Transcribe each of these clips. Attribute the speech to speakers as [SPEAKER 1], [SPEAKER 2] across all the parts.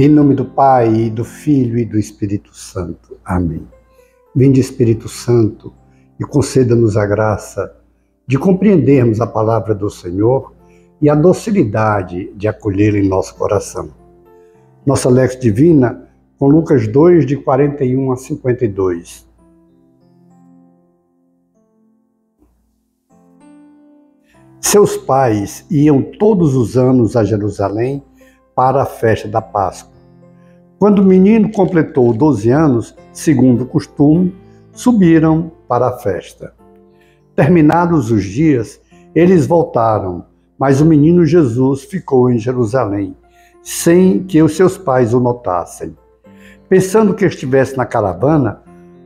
[SPEAKER 1] Em nome do Pai, e do Filho e do Espírito Santo. Amém. Vinde, Espírito Santo, e conceda-nos a graça de compreendermos a palavra do Senhor e a docilidade de acolhê-la em nosso coração. Nossa Lex Divina, com Lucas 2, de 41 a 52. Seus pais iam todos os anos a Jerusalém para a festa da Páscoa. Quando o menino completou 12 anos, segundo o costume, subiram para a festa. Terminados os dias, eles voltaram, mas o menino Jesus ficou em Jerusalém, sem que os seus pais o notassem. Pensando que estivesse na caravana,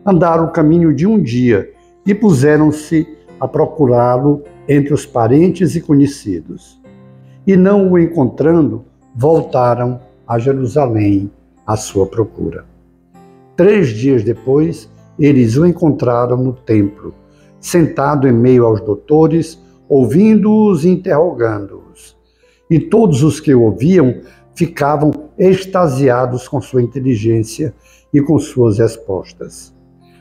[SPEAKER 1] andaram o caminho de um dia e puseram-se a procurá-lo entre os parentes e conhecidos. E não o encontrando, voltaram a Jerusalém à sua procura. 3 dias depois, eles o encontraram no templo, sentado em meio aos doutores, ouvindo-os e interrogando-os. E todos os que o ouviam ficavam extasiados com sua inteligência e com suas respostas.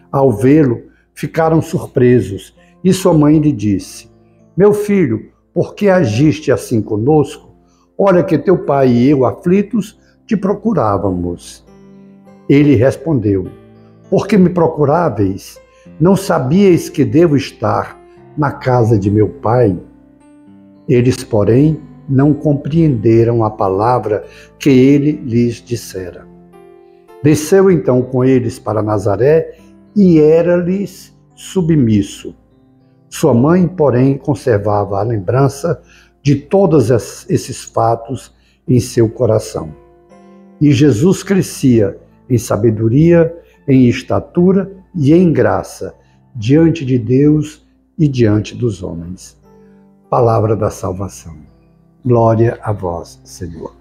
[SPEAKER 1] Ao vê-lo, ficaram surpresos, e sua mãe lhe disse: "Meu filho, por que agiste assim conosco? Olha que teu pai e eu, aflitos, te procurávamos." Ele respondeu: "Por que me procuráveis? Não sabíeis que devo estar na casa de meu pai?" Eles, porém, não compreenderam a palavra que ele lhes dissera. Desceu então com eles para Nazaré e era-lhes submisso. Sua mãe, porém, conservava a lembrança de todos esses fatos em seu coração. E Jesus crescia em sabedoria, em estatura e em graça, diante de Deus e diante dos homens. Palavra da salvação. Glória a vós, Senhor.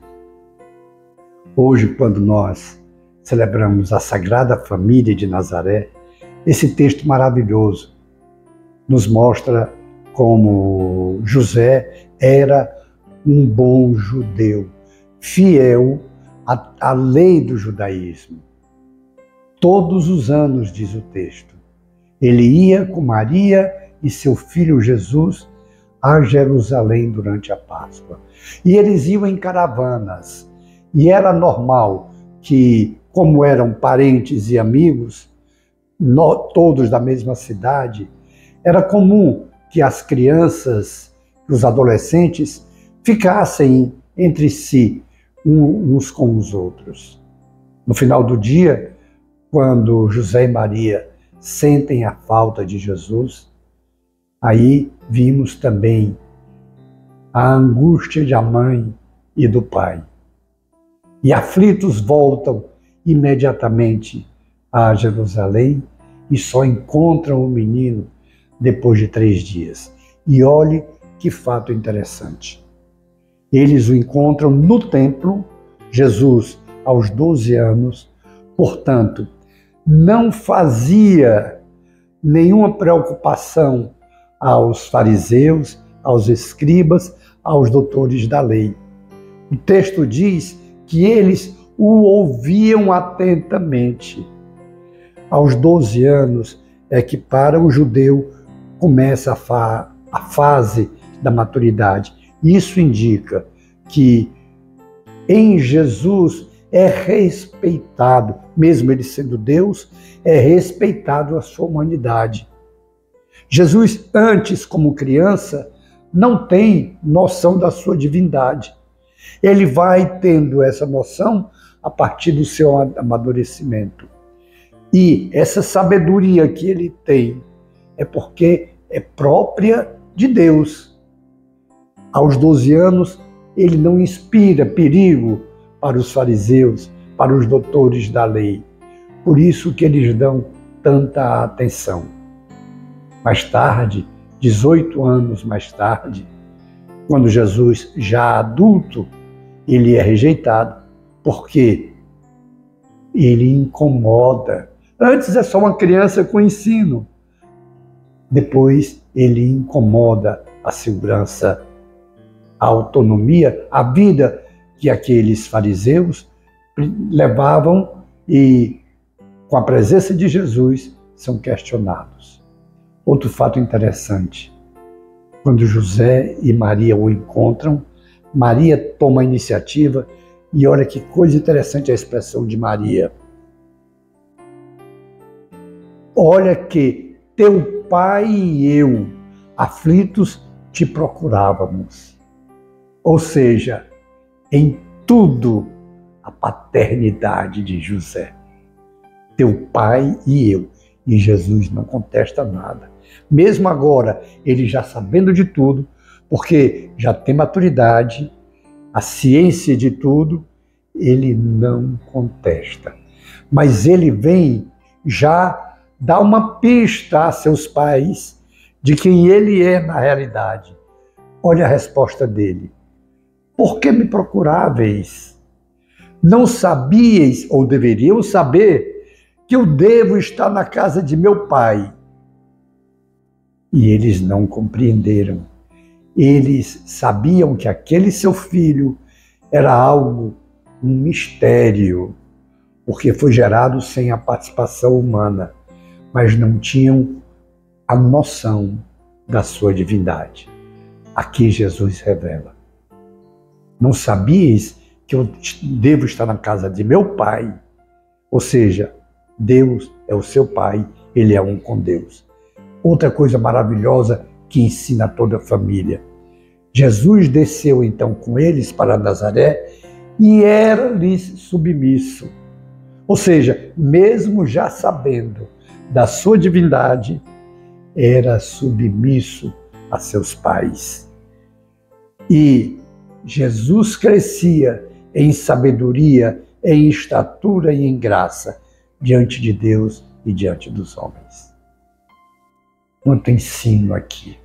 [SPEAKER 1] Hoje, quando nós celebramos a Sagrada Família de Nazaré, esse texto maravilhoso nos mostra como José era um bom judeu, fiel à lei do judaísmo. Todos os anos, diz o texto, ele ia com Maria e seu filho Jesus a Jerusalém durante a Páscoa. E eles iam em caravanas. E era normal que, como eram parentes e amigos, todos da mesma cidade, era comum que as crianças, os adolescentes, ficassem entre si, uns com os outros. No final do dia, quando José e Maria sentem a falta de Jesus, aí vimos também a angústia da mãe e do pai. E aflitos voltam imediatamente a Jerusalém e só encontram o menino depois de 3 dias. E olhe que fato interessante. Eles o encontram no templo, Jesus aos 12 anos, portanto, não fazia nenhuma preocupação aos fariseus, aos escribas, aos doutores da lei. O texto diz que eles o ouviam atentamente. Aos 12 anos é que para o judeu começa a fase da maturidade. Isso indica que em Jesus é respeitado, mesmo ele sendo Deus, é respeitado a sua humanidade. Jesus, antes, como criança, não tem noção da sua divindade. Ele vai tendo essa noção a partir do seu amadurecimento. E essa sabedoria que ele tem é porque é própria de Deus. Aos 12 anos, ele não inspira perigo para os fariseus, para os doutores da lei. Por isso que eles dão tanta atenção. Mais tarde, 18 anos mais tarde, quando Jesus, já adulto, ele é rejeitado, porque ele incomoda. Antes é só uma criança com ensino. Depois ele incomoda a segurança, a autonomia, a vida que aqueles fariseus levavam e, com a presença de Jesus, são questionados. Outro fato interessante, quando José e Maria o encontram, Maria toma a iniciativa e olha que coisa interessante a expressão de Maria. Olha que teu pai e eu, aflitos, te procurávamos. Ou seja, em tudo a paternidade de José. Teu pai e eu. E Jesus não contesta nada. Mesmo agora, ele já sabendo de tudo, porque já tem maturidade, a ciência de tudo, ele não contesta. Mas ele vem já dar uma pista a seus pais de quem ele é na realidade. Olha a resposta dele. Por que me procuráveis? Não sabíeis, ou deveriam saber, que eu devo estar na casa de meu pai. E eles não compreenderam. Eles sabiam que aquele seu filho era algo, um mistério, porque foi gerado sem a participação humana, mas não tinham a noção da sua divindade. Aqui Jesus revela. Não sabias que eu devo estar na casa de meu pai? Ou seja, Deus é o seu pai, ele é um com Deus. Outra coisa maravilhosa que ensina a toda a família. Jesus desceu então com eles para Nazaré e era-lhes submisso. Ou seja, mesmo já sabendo da sua divindade, era submisso a seus pais. E Jesus crescia em sabedoria, em estatura e em graça diante de Deus e diante dos homens. Quanto ensino aqui.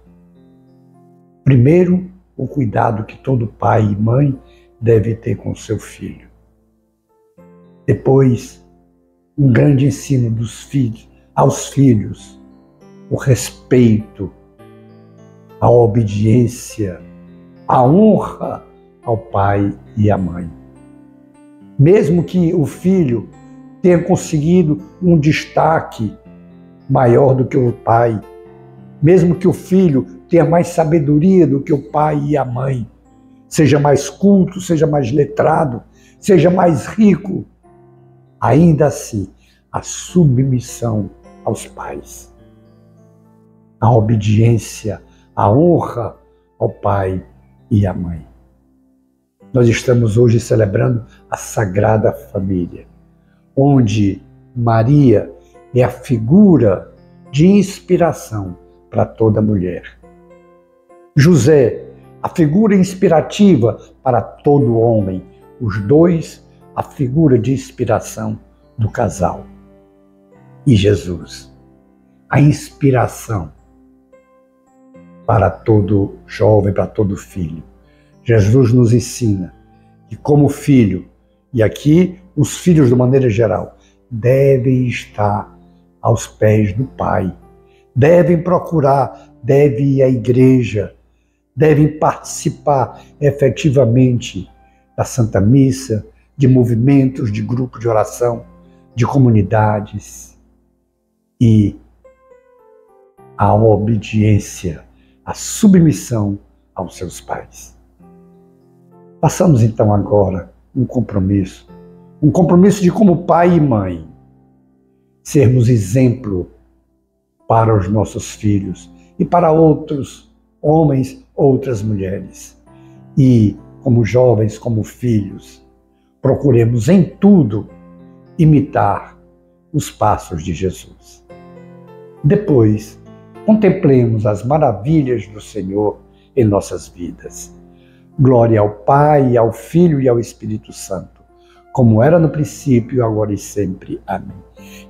[SPEAKER 1] Primeiro, o cuidado que todo pai e mãe deve ter com seu filho. Depois, um grande ensino dos filhos, aos filhos, o respeito, a obediência, a honra ao pai e à mãe. Mesmo que o filho tenha conseguido um destaque maior do que o pai, mesmo que o filho tenha mais sabedoria do que o pai e a mãe, seja mais culto, seja mais letrado, seja mais rico, ainda assim, a submissão aos pais, a obediência, a honra ao pai e à mãe. Nós estamos hoje celebrando a Sagrada Família, onde Maria é a figura de inspiração para toda mulher. José, a figura inspirativa para todo homem. Os dois, a figura de inspiração do casal. E Jesus, a inspiração para todo jovem, para todo filho. Jesus nos ensina que como filho, e aqui os filhos de maneira geral, devem estar aos pés do Pai, devem procurar, devem ir à igreja, devem participar efetivamente da Santa Missa, de movimentos, de grupos de oração, de comunidades e a obediência, a submissão aos seus pais. Passamos então agora um compromisso de como pai e mãe, sermos exemplo para os nossos filhos e para outros homens, outras mulheres. E como jovens, como filhos, procuremos em tudo imitar os passos de Jesus. Depois, contemplemos as maravilhas do Senhor em nossas vidas. Glória ao Pai, ao Filho e ao Espírito Santo, como era no princípio, agora e sempre. Amém.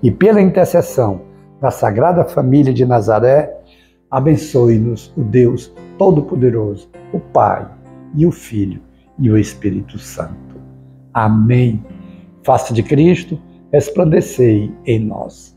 [SPEAKER 1] E pela intercessão da Sagrada Família de Nazaré, abençoe-nos o Deus Todo-Poderoso, o Pai e o Filho e o Espírito Santo. Amém. Face de Cristo, resplandecei em nós.